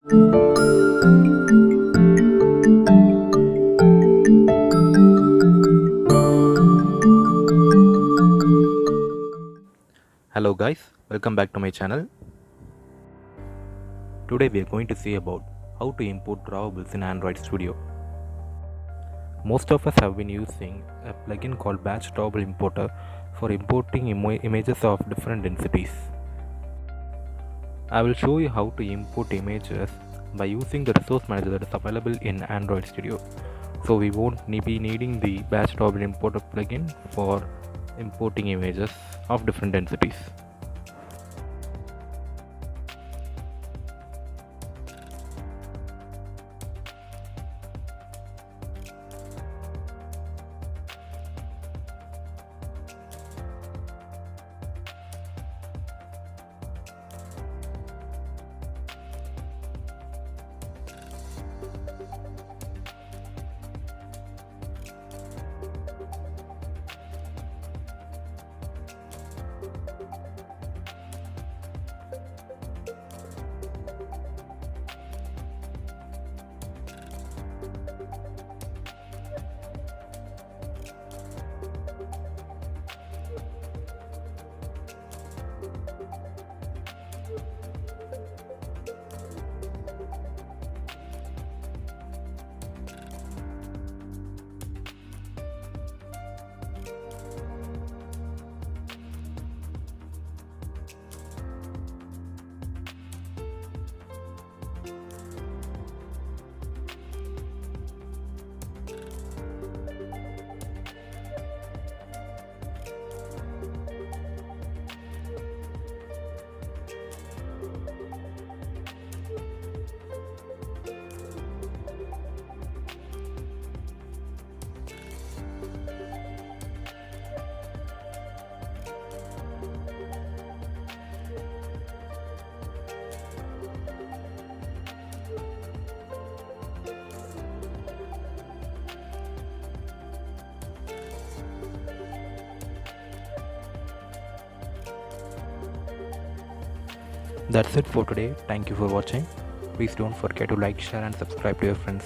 Hello guys, welcome back to my channel. Today we are going to see about how to import Drawables in Android Studio. Most of us have been using a plugin called Batch Drawable Importer for importing images of different densities. I will show you how to import images by using the Resource Manager that is available in Android Studio. So we won't be needing the Batch Drawable Importer plugin for importing images of different densities. That's it for today. Thank you for watching. Please don't forget to like, share and subscribe to your friends.